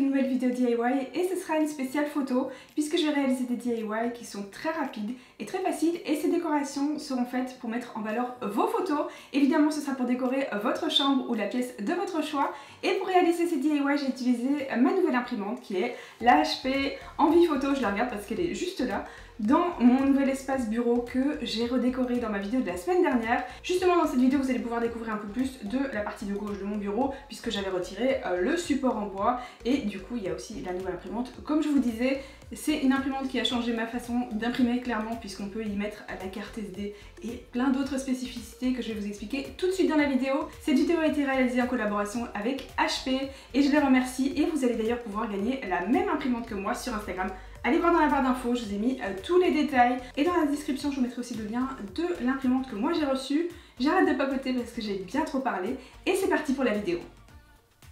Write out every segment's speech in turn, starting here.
une nouvelle vidéo DIY et ce sera une spéciale photo puisque je vais réaliser des DIY qui sont très rapides et très faciles et ces décorations seront faites pour mettre en valeur vos photos. Évidemment ce sera pour décorer votre chambre ou la pièce de votre choix et pour réaliser ces DIY j'ai utilisé ma nouvelle imprimante qui est la HP Envie Photo. Je la regarde parce qu'elle est juste là dans mon nouvel espace bureau que j'ai redécoré dans ma vidéo de la semaine dernière. Justement dans cette vidéo vous allez pouvoir découvrir un peu plus de la partie de gauche de mon bureau puisque j'avais retiré le support en bois et du coup il y a aussi la nouvelle imprimante. Comme je vous disais, c'est une imprimante qui a changé ma façon d'imprimer clairement puisqu'on peut y mettre la carte SD et plein d'autres spécificités que je vais vous expliquer tout de suite dans la vidéo. Cette vidéo a été réalisée en collaboration avec HP et je les remercie et vous allez d'ailleurs pouvoir gagner la même imprimante que moi sur Instagram. Allez voir dans la barre d'infos, je vous ai mis tous les détails et dans la description je vous mettrai aussi le lien de l'imprimante que moi j'ai reçue. J'arrête de papoter parce que j'ai bien trop parlé et c'est parti pour la vidéo.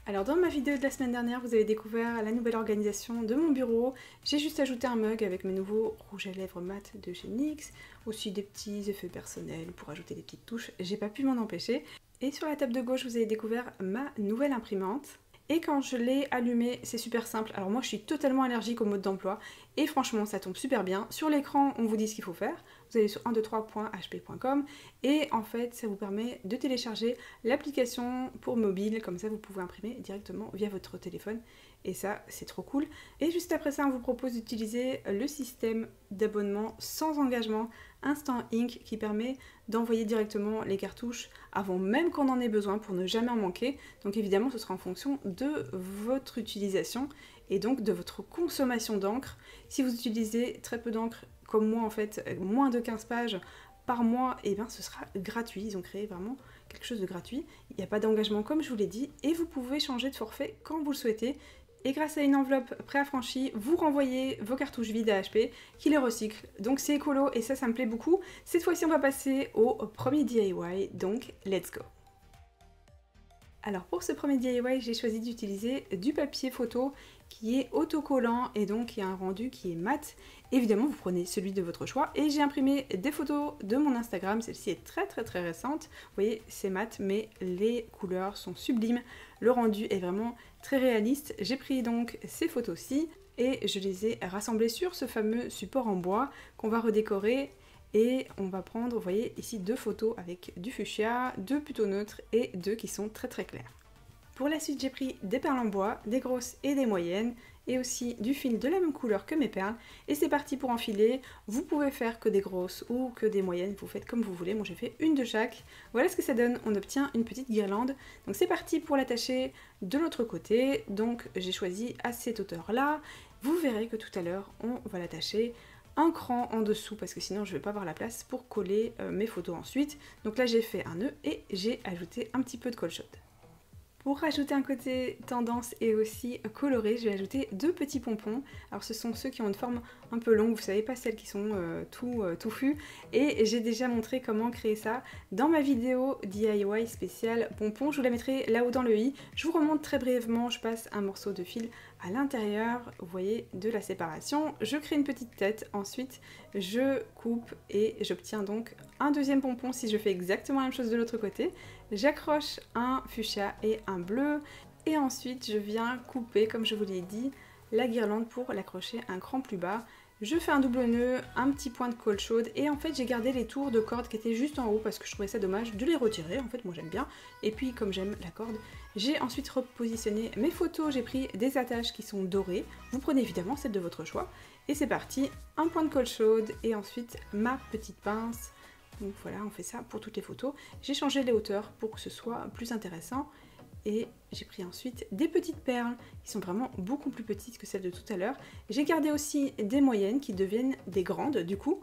Alors dans ma vidéo de la semaine dernière, vous avez découvert la nouvelle organisation de mon bureau. J'ai juste ajouté un mug avec mes nouveaux rouges à lèvres mat de chez NYX, aussi des petits effets personnels pour ajouter des petites touches, j'ai pas pu m'en empêcher. Et sur la table de gauche, vous avez découvert ma nouvelle imprimante. Et quand je l'ai allumée, c'est super simple. Alors moi je suis totalement allergique au mode d'emploi et franchement ça tombe super bien. Sur l'écran on vous dit ce qu'il faut faire. Vous allez sur 123.hp.com et en fait ça vous permet de télécharger l'application pour mobile. Comme ça vous pouvez imprimer directement via votre téléphone et ça c'est trop cool. Et juste après ça on vous propose d'utiliser le système d'abonnement sans engagement Instant Ink qui permet d'envoyer directement les cartouches avant même qu'on en ait besoin pour ne jamais en manquer. Donc évidemment ce sera en fonction de votre utilisation et donc de votre consommation d'encre. Si vous utilisez très peu d'encre comme moi en fait, moins de 15 pages par mois, et bien ce sera gratuit. Ils ont créé vraiment quelque chose de gratuit. Il n'y a pas d'engagement comme je vous l'ai dit et vous pouvez changer de forfait quand vous le souhaitez. Et grâce à une enveloppe préaffranchie, vous renvoyez vos cartouches vides à HP qui les recycle. Donc c'est écolo et ça me plaît beaucoup. Cette fois-ci on va passer au premier DIY, donc let's go. Alors pour ce premier DIY, j'ai choisi d'utiliser du papier photo qui est autocollant et donc qui a un rendu qui est mat. Évidemment, vous prenez celui de votre choix et j'ai imprimé des photos de mon Instagram. Celle-ci est très récente. Vous voyez, c'est mat mais les couleurs sont sublimes. Le rendu est vraiment très réaliste. J'ai pris donc ces photos-ci et je les ai rassemblées sur ce fameux support en bois qu'on va redécorer. Et on va prendre, vous voyez ici, deux photos avec du fuchsia, deux plutôt neutres et deux qui sont très clairs. Pour la suite, j'ai pris des perles en bois, des grosses et des moyennes, et aussi du fil de la même couleur que mes perles. Et c'est parti pour enfiler. Vous pouvez faire que des grosses ou que des moyennes, vous faites comme vous voulez. Moi j'ai fait une de chaque. Voilà ce que ça donne, on obtient une petite guirlande. Donc c'est parti pour l'attacher de l'autre côté. Donc j'ai choisi à cette hauteur-là. Vous verrez que tout à l'heure, on va l'attacher un cran en dessous parce que sinon je vais pas avoir la place pour coller mes photos ensuite. Donc là j'ai fait un nœud et j'ai ajouté un petit peu de colle chaude. Pour rajouter un côté tendance et aussi coloré, je vais ajouter deux petits pompons. Alors ce sont ceux qui ont une forme un peu longue, vous savez, pas celles qui sont tout touffues. Et j'ai déjà montré comment créer ça dans ma vidéo DIY spéciale pompons. Je vous la mettrai là-haut dans le i. Je vous remonte très brièvement, je passe un morceau de fil à l'intérieur, vous voyez, de la séparation. Je crée une petite tête, ensuite je coupe et j'obtiens donc un deuxième pompon si je fais exactement la même chose de l'autre côté. J'accroche un fuchsia et un bleu et ensuite je viens couper, comme je vous l'ai dit, la guirlande pour l'accrocher un cran plus bas. Je fais un double nœud, un petit point de colle chaude et en fait j'ai gardé les tours de corde qui étaient juste en haut parce que je trouvais ça dommage de les retirer. En fait moi j'aime bien et puis comme j'aime la corde, j'ai ensuite repositionné mes photos. J'ai pris des attaches qui sont dorées, vous prenez évidemment celle de votre choix et c'est parti, un point de colle chaude et ensuite ma petite pince. Donc voilà, on fait ça pour toutes les photos. J'ai changé les hauteurs pour que ce soit plus intéressant. Et j'ai pris ensuite des petites perles qui sont vraiment beaucoup plus petites que celles de tout à l'heure. J'ai gardé aussi des moyennes qui deviennent des grandes du coup.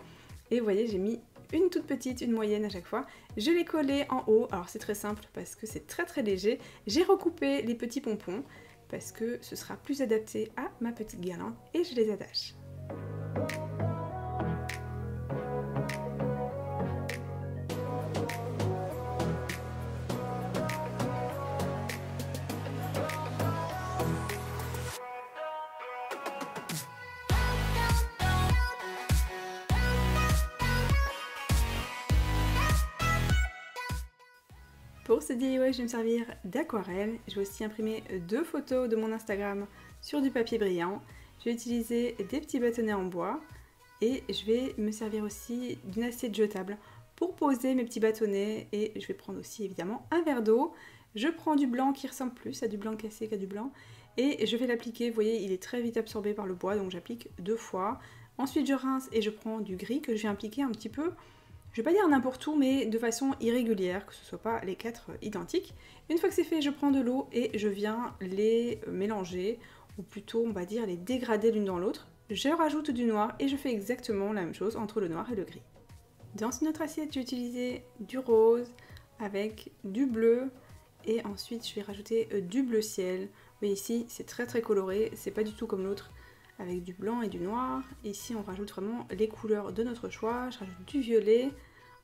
Et vous voyez, j'ai mis une toute petite, une moyenne à chaque fois. Je l'ai collée en haut. Alors c'est très simple parce que c'est très léger. J'ai recoupé les petits pompons parce que ce sera plus adapté à ma petite guirlande et je les attache. Pour ce DIY, je vais me servir d'aquarelle. Je vais aussi imprimer deux photos de mon Instagram sur du papier brillant. Je vais utiliser des petits bâtonnets en bois et je vais me servir aussi d'une assiette jetable pour poser mes petits bâtonnets et je vais prendre aussi évidemment un verre d'eau. Je prends du blanc qui ressemble plus à du blanc cassé qu'à du blanc et je vais l'appliquer. Vous voyez, il est très vite absorbé par le bois, donc j'applique 2 fois. Ensuite je rince et je prends du gris que je viens appliquer un petit peu, je vais pas dire n'importe où, mais de façon irrégulière, que ce soit pas les 4 identiques. Une fois que c'est fait, je prends de l'eau et je viens les mélanger, ou plutôt on va dire les dégrader l'une dans l'autre. Je rajoute du noir et je fais exactement la même chose entre le noir et le gris. Dans une autre assiette, j'ai utilisé du rose avec du bleu et ensuite je vais rajouter du bleu ciel. Vous voyez ici, c'est très coloré, c'est pas du tout comme l'autre avec du blanc et du noir. Ici, on rajoute vraiment les couleurs de notre choix. Je rajoute du violet,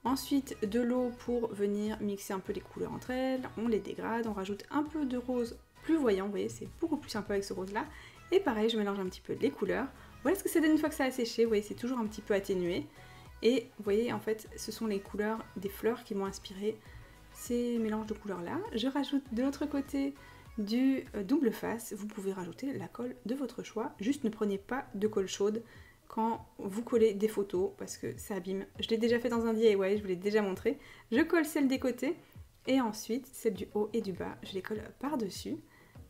ensuite de l'eau pour venir mixer un peu les couleurs entre elles. On les dégrade, on rajoute un peu de rose plus voyant, vous voyez, c'est beaucoup plus sympa avec ce rose là. Et pareil, je mélange un petit peu les couleurs. Voilà ce que ça donne une fois que ça a séché, vous voyez, c'est toujours un petit peu atténué. Et vous voyez, en fait, ce sont les couleurs des fleurs qui m'ont inspiré ces mélanges de couleurs là. Je rajoute de l'autre côté du double face. Vous pouvez rajouter la colle de votre choix. Juste ne prenez pas de colle chaude quand vous collez des photos parce que ça abîme. Je l'ai déjà fait dans un DIY, je vous l'ai déjà montré. Je colle celle des côtés et ensuite celle du haut et du bas, je les colle par-dessus.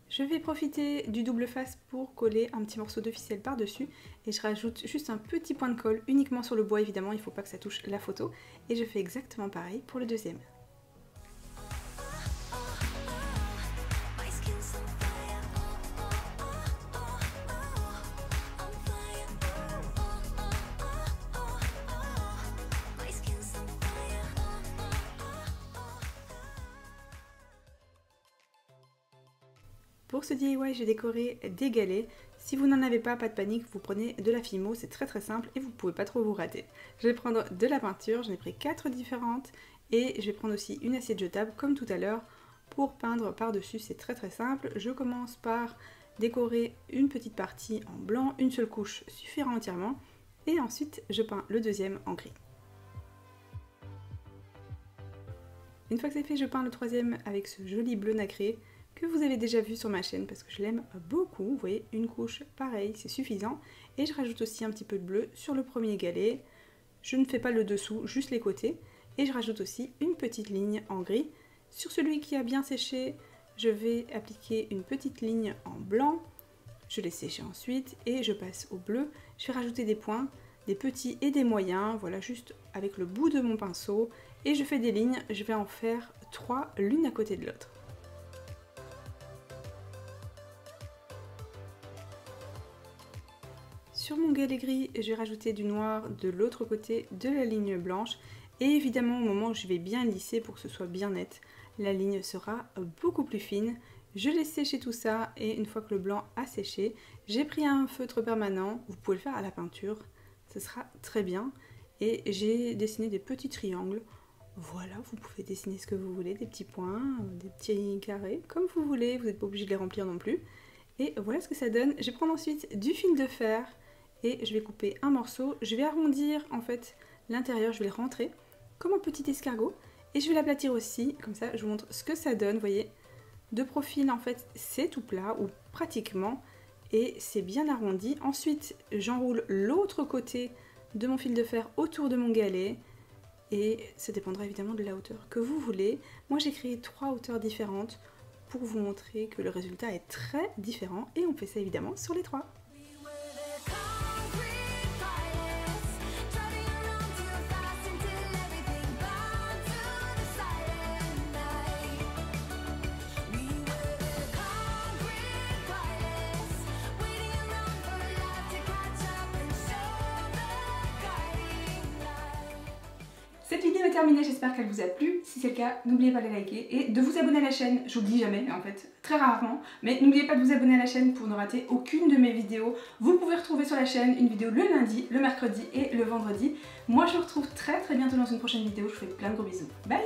Je vais profiter du double face pour coller un petit morceau de ficelle par-dessus et je rajoute juste un petit point de colle uniquement sur le bois, évidemment, il ne faut pas que ça touche la photo. Et je fais exactement pareil pour le deuxième. Pour ce DIY, j'ai décoré des galets. Si vous n'en avez pas de panique, vous prenez de la Fimo, c'est très simple et vous ne pouvez pas trop vous rater. Je vais prendre de la peinture, j'en ai pris 4 différentes et je vais prendre aussi une assiette jetable comme tout à l'heure pour peindre par-dessus, c'est très simple. Je commence par décorer une petite partie en blanc, une seule couche suffira entièrement et ensuite je peins le deuxième en gris. Une fois que c'est fait, je peins le troisième avec ce joli bleu nacré que vous avez déjà vu sur ma chaîne parce que je l'aime beaucoup. Vous voyez, une couche pareil, c'est suffisant. Et je rajoute aussi un petit peu de bleu sur le premier galet. Je ne fais pas le dessous, juste les côtés. Et je rajoute aussi une petite ligne en gris. Sur celui qui a bien séché, je vais appliquer une petite ligne en blanc. Je laisse sécher ensuite et je passe au bleu. Je vais rajouter des points, des petits et des moyens. Voilà, juste avec le bout de mon pinceau. Et je fais des lignes, je vais en faire 3 l'une à côté de l'autre. Sur mon galet gris, je vais rajouter du noir de l'autre côté de la ligne blanche. Et évidemment, au moment où je vais bien lisser pour que ce soit bien net, la ligne sera beaucoup plus fine. Je laisse sécher tout ça et une fois que le blanc a séché, j'ai pris un feutre permanent. Vous pouvez le faire à la peinture, ce sera très bien. Et j'ai dessiné des petits triangles. Voilà, vous pouvez dessiner ce que vous voulez, des petits points, des petits carrés, comme vous voulez. Vous n'êtes pas obligé de les remplir non plus. Et voilà ce que ça donne. Je vais prendre ensuite du fil de fer. Et je vais couper un morceau, je vais arrondir en fait l'intérieur, je vais le rentrer comme un petit escargot et je vais l'aplatir aussi, comme ça je vous montre ce que ça donne, vous voyez, de profil en fait c'est tout plat ou pratiquement et c'est bien arrondi. Ensuite j'enroule l'autre côté de mon fil de fer autour de mon galet et ça dépendra évidemment de la hauteur que vous voulez. Moi j'ai créé 3 hauteurs différentes pour vous montrer que le résultat est très différent et on fait ça évidemment sur les 3. Cette vidéo est terminée, j'espère qu'elle vous a plu. Si c'est le cas, n'oubliez pas de liker et de vous abonner à la chaîne. Je vous le dis jamais, en fait, très rarement. Mais n'oubliez pas de vous abonner à la chaîne pour ne rater aucune de mes vidéos. Vous pouvez retrouver sur la chaîne une vidéo le lundi, le mercredi et le vendredi. Moi, je vous retrouve très bientôt dans une prochaine vidéo. Je vous fais plein de gros bisous. Bye!